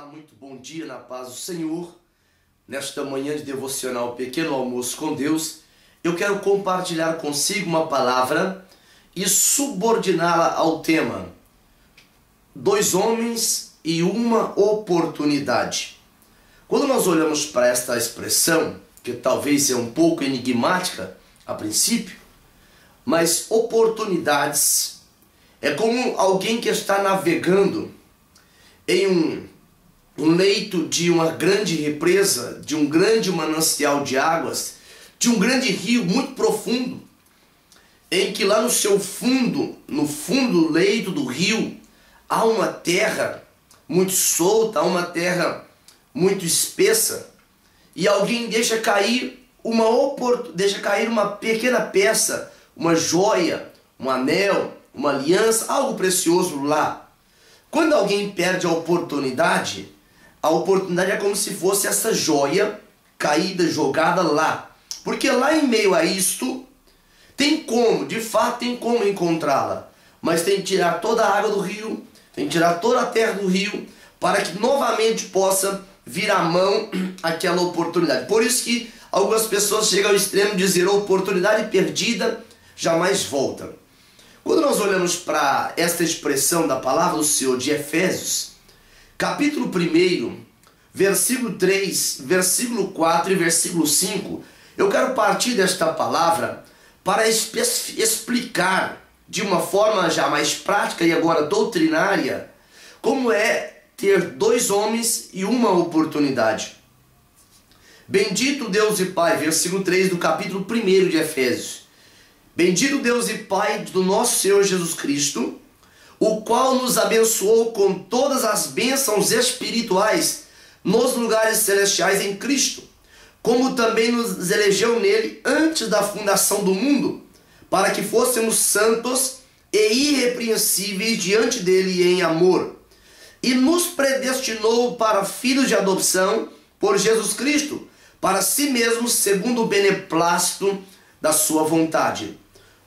Olá, muito bom dia na paz do Senhor. Nesta manhã de devocional Pequeno Almoço com Deus, eu quero compartilhar consigo uma palavra e subordiná-la ao tema dois homens e uma oportunidade. Quando nós olhamos para esta expressão, que talvez é um pouco enigmática a princípio, mas oportunidades é como alguém que está navegando em um leito de uma grande represa, de um grande manancial de águas, de um grande rio muito profundo, em que lá no seu fundo, no fundo do leito do rio, há uma terra muito solta, há uma terra muito espessa, e alguém deixa cair uma pequena peça, uma joia, um anel, uma aliança, algo precioso lá. Quando alguém perde a oportunidade é como se fosse essa joia caída, jogada lá. Porque lá em meio a isto, de fato tem como encontrá-la. Mas tem que tirar toda a água do rio, tem que tirar toda a terra do rio, para que novamente possa vir à mão aquela oportunidade. Por isso que algumas pessoas chegam ao extremo de dizer: oportunidade perdida jamais volta. Quando nós olhamos para esta expressão da palavra do Senhor de Efésios, capítulo 1, versículo 3, versículo 4 e versículo 5, eu quero partir desta palavra para explicar de uma forma já mais prática e agora doutrinária como é ter dois homens e uma oportunidade. Bendito Deus e Pai, versículo 3 do capítulo 1 de Efésios. Bendito Deus e Pai do nosso Senhor Jesus Cristo, o qual nos abençoou com todas as bênçãos espirituais nos lugares celestiais em Cristo, como também nos elegeu nele antes da fundação do mundo, para que fôssemos santos e irrepreensíveis diante dele em amor, e nos predestinou para filhos de adopção por Jesus Cristo, para si mesmo, segundo o beneplácito da sua vontade.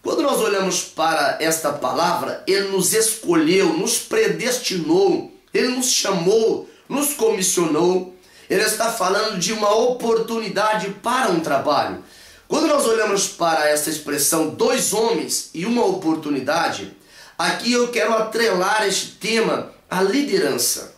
Quando nós olhamos para esta palavra, Ele nos escolheu, nos predestinou, Ele nos chamou, nos comissionou. Ele está falando de uma oportunidade para um trabalho. Quando nós olhamos para essa expressão, dois homens e uma oportunidade, aqui eu quero atrelar este tema à liderança.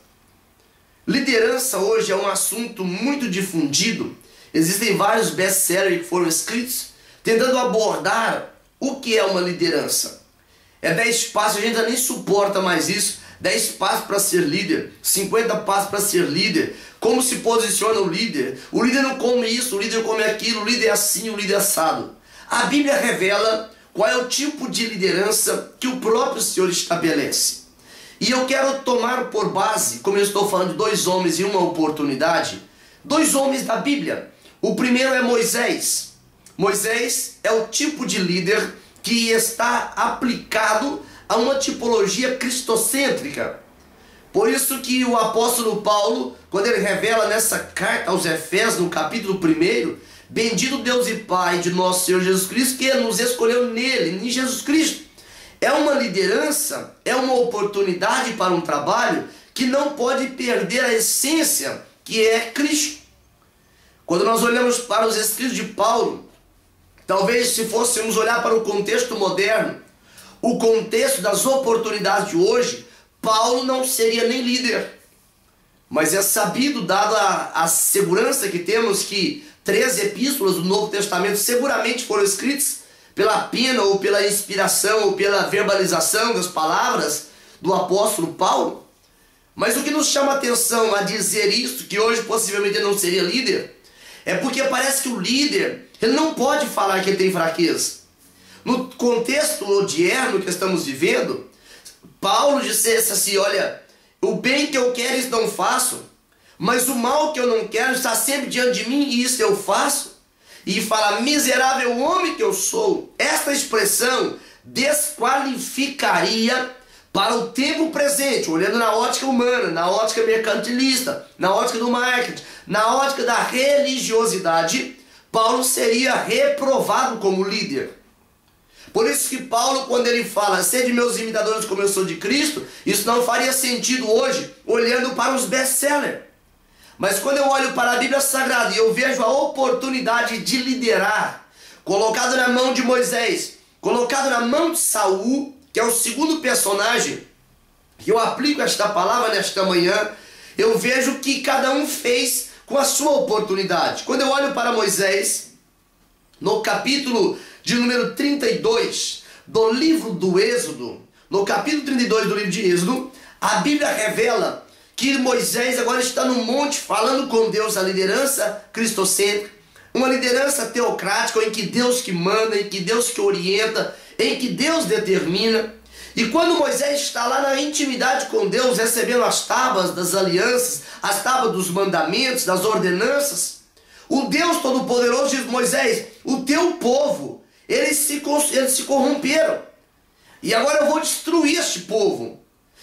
Liderança hoje é um assunto muito difundido. Existem vários best-sellers que foram escritos tentando abordar o que é uma liderança. É 10 passos, a gente já nem suporta mais isso. 10 passos para ser líder, 50 passos para ser líder. Como se posiciona o líder? O líder não come isso, o líder come aquilo, o líder é assim, o líder é assado. A Bíblia revela qual é o tipo de liderança que o próprio Senhor estabelece. E eu quero tomar por base, como eu estou falando de dois homens e uma oportunidade, dois homens da Bíblia. O primeiro é Moisés. Moisés é o tipo de líder que está aplicado a uma tipologia cristocêntrica. Por isso que o apóstolo Paulo, quando ele revela nessa carta aos Efésios, no capítulo 1, bendito Deus e Pai de nosso Senhor Jesus Cristo, que nos escolheu nele, em Jesus Cristo. É uma liderança, é uma oportunidade para um trabalho que não pode perder a essência, que é Cristo. Quando nós olhamos para os escritos de Paulo, talvez se fôssemos olhar para o contexto moderno, o contexto das oportunidades de hoje, Paulo não seria nem líder. Mas é sabido, dada a segurança que temos, que 13 epístolas do Novo Testamento seguramente foram escritas pela pena ou pela inspiração ou pela verbalização das palavras do apóstolo Paulo. Mas o que nos chama a atenção a dizer isso, que hoje possivelmente ele não seria líder, é porque parece que o líder, ele não pode falar que ele tem fraqueza. No contexto odierno que estamos vivendo, Paulo dissesse assim: olha, o bem que eu quero isso não faço, mas o mal que eu não quero está sempre diante de mim e isso eu faço. E fala: miserável homem que eu sou. Esta expressão desqualificaria para o tempo presente, olhando na ótica humana, na ótica mercantilista, na ótica do marketing, na ótica da religiosidade, Paulo seria reprovado como líder. Por isso que Paulo, quando ele fala, sede meus imitadores como eu sou de Cristo, isso não faria sentido hoje, olhando para os best-sellers. Mas quando eu olho para a Bíblia Sagrada e eu vejo a oportunidade de liderar, colocado na mão de Moisés, colocado na mão de Saul, que é o segundo personagem, que eu aplico esta palavra nesta manhã, eu vejo que cada um fez com a sua oportunidade. Quando eu olho para Moisés, no capítulo de número 32 do livro do Êxodo, no capítulo 32 do livro de Êxodo, a Bíblia revela que Moisés agora está no monte falando com Deus, a liderança cristocêntrica, uma liderança teocrática em que Deus que manda, em que Deus que orienta, em que Deus determina. E quando Moisés está lá na intimidade com Deus, recebendo as tábuas das alianças, as tábuas dos mandamentos, das ordenanças, o Deus Todo-Poderoso diz: Moisés, o teu povo, eles se corromperam. E agora eu vou destruir este povo.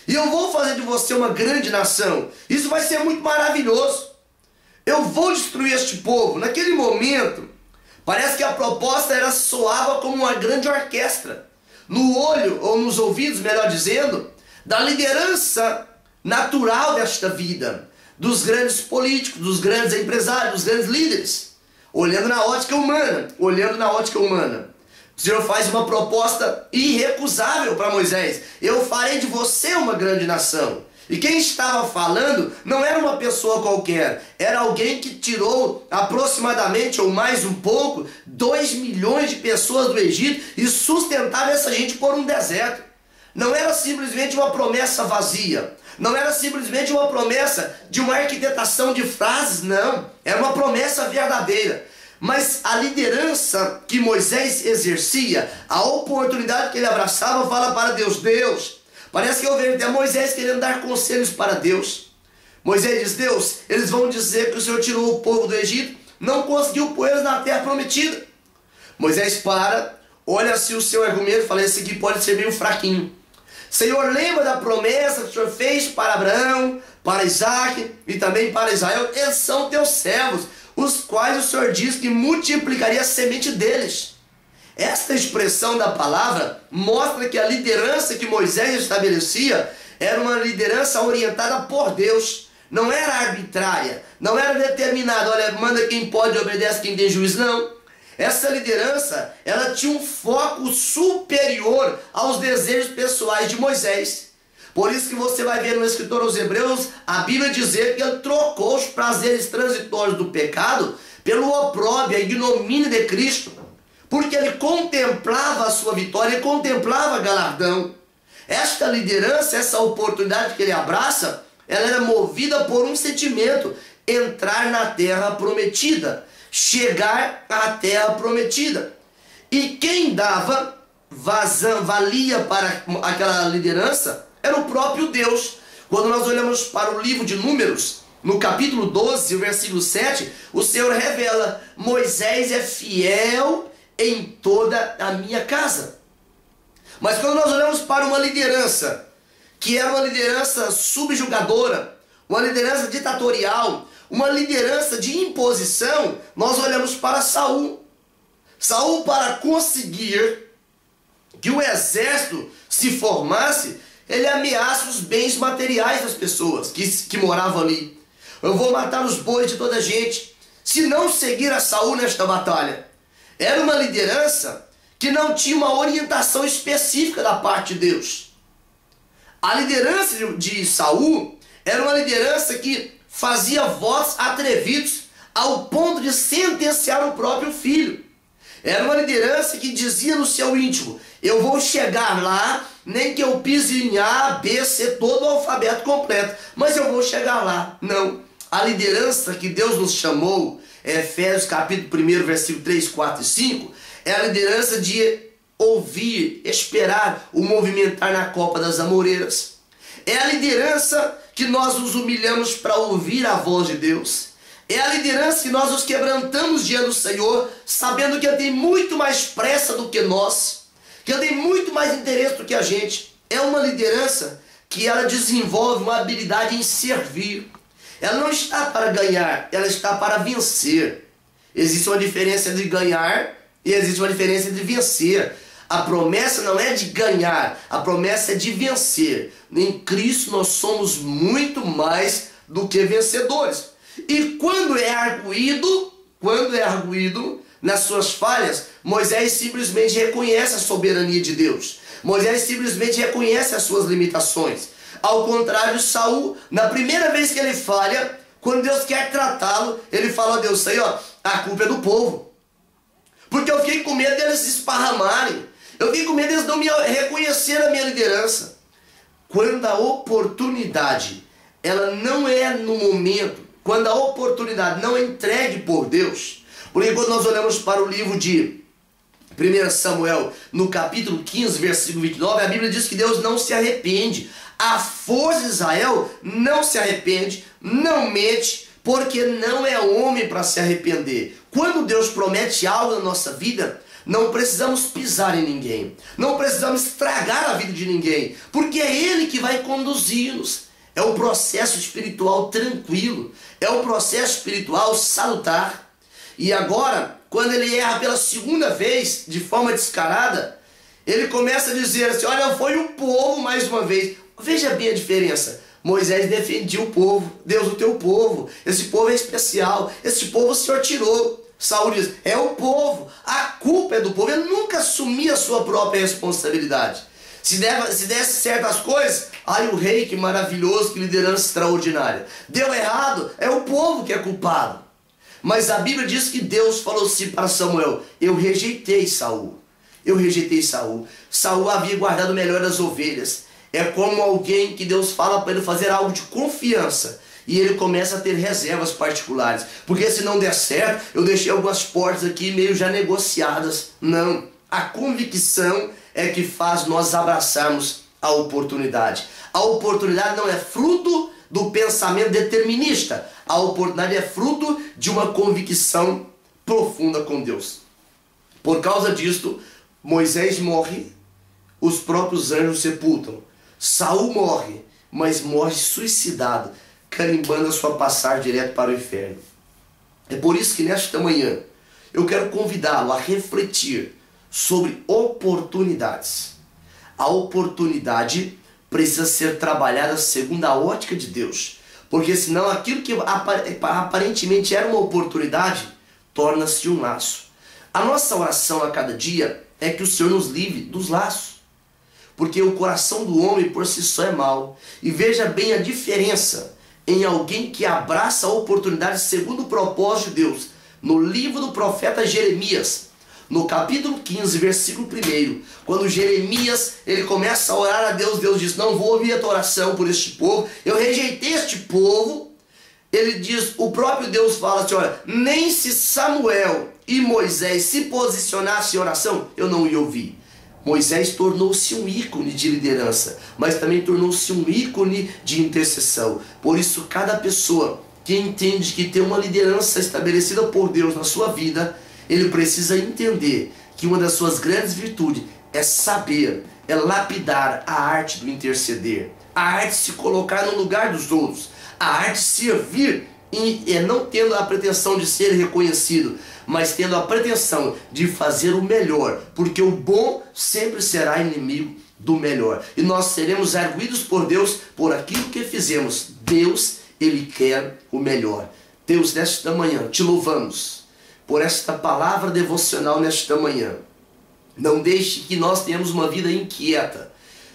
E eu vou fazer de você uma grande nação. Isso vai ser muito maravilhoso. Eu vou destruir este povo. Naquele momento, parece que a proposta soava como uma grande orquestra. No olho, ou nos ouvidos, melhor dizendo, da liderança natural desta vida. Dos grandes políticos, dos grandes empresários, dos grandes líderes. Olhando na ótica humana. O Senhor faz uma proposta irrecusável para Moisés. Eu farei de você uma grande nação. E quem estava falando não era uma pessoa qualquer. Era alguém que tirou aproximadamente, ou mais um pouco, 2 milhões de pessoas do Egito e sustentava essa gente por um deserto. Não era simplesmente uma promessa vazia. Não era simplesmente uma promessa de uma arquitetação de frases, não. Era uma promessa verdadeira. Mas a liderança que Moisés exercia, a oportunidade que ele abraçava, fala para Deus: Deus, parece que eu vejo até Moisés querendo dar conselhos para Deus. Moisés diz: Deus, eles vão dizer que o Senhor tirou o povo do Egito, não conseguiu pôr eles na terra prometida. Moisés para, olha se o seu argumento e fala: esse aqui pode ser meio fraquinho. Senhor, lembra da promessa que o Senhor fez para Abraão, para Isaac e também para Israel? Eles são teus servos, os quais o Senhor diz que multiplicaria a semente deles. Esta expressão da palavra mostra que a liderança que Moisés estabelecia era uma liderança orientada por Deus. Não era arbitrária, não era determinada, olha, manda quem pode, obedece quem tem juízo, não. Essa liderança, ela tinha um foco superior aos desejos pessoais de Moisés. Por isso que você vai ver no escritor aos Hebreus, a Bíblia dizer que ele trocou os prazeres transitórios do pecado pelo opróbrio, a ignomínia de Cristo. Porque ele contemplava a sua vitória, ele contemplava galardão. Esta liderança, essa oportunidade que ele abraça, ela era movida por um sentimento: entrar na terra prometida, chegar à terra prometida. E quem dava valia para aquela liderança era o próprio Deus. Quando nós olhamos para o livro de Números, no capítulo 12, versículo 7, o Senhor revela: Moisés é fiel em toda a minha casa. Mas quando nós olhamos para uma liderança, que era uma liderança subjugadora, uma liderança ditatorial, uma liderança de imposição, nós olhamos para Saul. Saul, para conseguir que o exército se formasse, ele ameaça os bens materiais das pessoas que moravam ali. Eu vou matar os bois de toda a gente se não seguir a Saul nesta batalha. Era uma liderança que não tinha uma orientação específica da parte de Deus. A liderança de Saul era uma liderança que fazia votos atrevidos ao ponto de sentenciar o próprio filho. Era uma liderança que dizia no seu íntimo: eu vou chegar lá, nem que eu pise em A, B, C, todo o alfabeto completo, mas eu vou chegar lá. Não. A liderança que Deus nos chamou, Efésios capítulo 1, versículo 3, 4 e 5, é a liderança de ouvir, esperar o movimentar na copa das amoreiras. É a liderança que nós nos humilhamos para ouvir a voz de Deus. É a liderança que nós nos quebrantamos diante do Senhor, sabendo que Ele tem muito mais pressa do que nós, que Ele tem muito mais interesse do que a gente. É uma liderança que ela desenvolve uma habilidade em servir. Ela não está para ganhar, ela está para vencer. Existe uma diferença entre ganhar e existe uma diferença entre vencer. A promessa não é de ganhar, a promessa é de vencer. Em Cristo nós somos muito mais do que vencedores. E quando é arguído nas suas falhas, Moisés simplesmente reconhece a soberania de Deus. Moisés simplesmente reconhece as suas limitações. Ao contrário de Saul, na primeira vez que ele falha, quando Deus quer tratá-lo, ele fala a Deus: Senhor, a culpa é do povo. Porque eu fiquei com medo deles se esparramarem. Eu fiquei com medo deles não me reconhecer a minha liderança. Quando a oportunidade, ela não é no momento, quando a oportunidade não é entregue por Deus, porque quando nós olhamos para o livro de 1 Samuel, no capítulo 15, versículo 29, a Bíblia diz que Deus não se arrepende. A força de Israel não se arrepende, não mente, porque não é homem para se arrepender. Quando Deus promete algo na nossa vida, não precisamos pisar em ninguém, não precisamos estragar a vida de ninguém, porque é Ele que vai conduzir-nos. É um processo espiritual tranquilo, é um processo espiritual salutar. E agora, quando ele erra pela segunda vez, de forma descarada, ele começa a dizer assim: olha, foi o povo mais uma vez. Veja bem a diferença. Moisés defendia o povo. Deus, o teu povo. Esse povo é especial. Esse povo o Senhor tirou. Saul diz: é o povo. A culpa é do povo. Ele nunca assumia a sua própria responsabilidade. Se desse certas coisas, ai, o rei, que maravilhoso, que liderança extraordinária. Deu errado, é o povo que é culpado. Mas a Bíblia diz que Deus falou assim para Samuel: eu rejeitei Saul. Eu rejeitei Saul. Saul havia guardado o melhor das ovelhas. É como alguém que Deus fala para ele fazer algo de confiança, e ele começa a ter reservas particulares. Porque se não der certo, eu deixei algumas portas aqui meio já negociadas. Não. A convicção é que faz nós abraçarmos a oportunidade. A oportunidade não é fruto do pensamento determinista. A oportunidade é fruto de uma convicção profunda com Deus. Por causa disto, Moisés morre, os próprios anjos sepultam. Saul morre, mas morre suicidado, carimbando a sua passagem direto para o inferno. É por isso que nesta manhã eu quero convidá-lo a refletir sobre oportunidades. A oportunidade precisa ser trabalhada segundo a ótica de Deus, porque senão aquilo que aparentemente era uma oportunidade torna-se um laço. A nossa oração a cada dia é que o Senhor nos livre dos laços, porque o coração do homem por si só é mau. E veja bem a diferença em alguém que abraça a oportunidade segundo o propósito de Deus. No livro do profeta Jeremias, no capítulo 15, versículo 1, quando Jeremias ele começa a orar a Deus, Deus diz: não vou ouvir a tua oração por este povo, eu rejeitei este povo. Ele diz, o próprio Deus fala assim: olha, nem se Samuel e Moisés se posicionassem em oração, eu não ia ouvir. Moisés tornou-se um ícone de liderança, mas também tornou-se um ícone de intercessão. Por isso, cada pessoa que entende que tem uma liderança estabelecida por Deus na sua vida, ele precisa entender que uma das suas grandes virtudes é saber, é lapidar a arte do interceder, a arte de se colocar no lugar dos outros, a arte de servir, e não tendo a pretensão de ser reconhecido, mas tendo a pretensão de fazer o melhor, porque o bom sempre será inimigo do melhor. E nós seremos arguidos por Deus por aquilo que fizemos. Deus, Ele quer o melhor. Deus, nesta manhã, te louvamos por esta palavra devocional nesta manhã. Não deixe que nós tenhamos uma vida inquieta,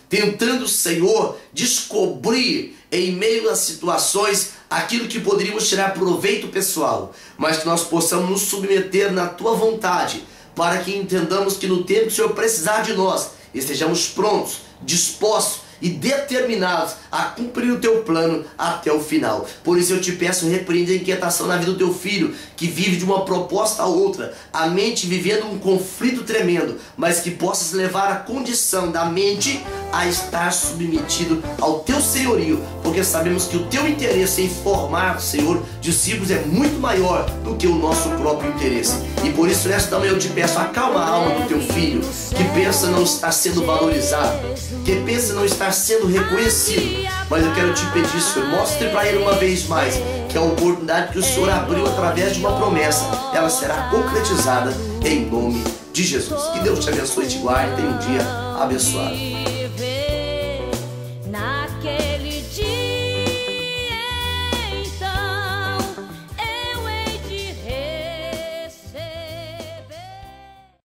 tentando, Senhor, descobrir em meio às situações aquilo que poderíamos tirar proveito pessoal, mas que nós possamos nos submeter na Tua vontade, para que entendamos que no tempo que o Senhor precisar de nós, estejamos prontos, dispostos e determinados a cumprir o Teu plano até o final. Por isso eu te peço, repreende a inquietação na vida do Teu filho, que vive de uma proposta a outra, a mente vivendo um conflito tremendo, mas que possas levar a condição da mente a estar submetido ao Teu senhorio, porque sabemos que o Teu interesse em formar, Senhor, discípulos é muito maior do que o nosso próprio interesse. E por isso nesta manhã eu te peço, acalma a alma do Teu filho, que pensa não estar sendo valorizado, que pensa não estar sendo reconhecido, mas eu quero te pedir, Senhor, mostre para ele uma vez mais que a oportunidade que o Senhor abriu através de uma promessa, ela será concretizada em nome de Jesus. Que Deus te abençoe e te guarde. Tenha um dia abençoado.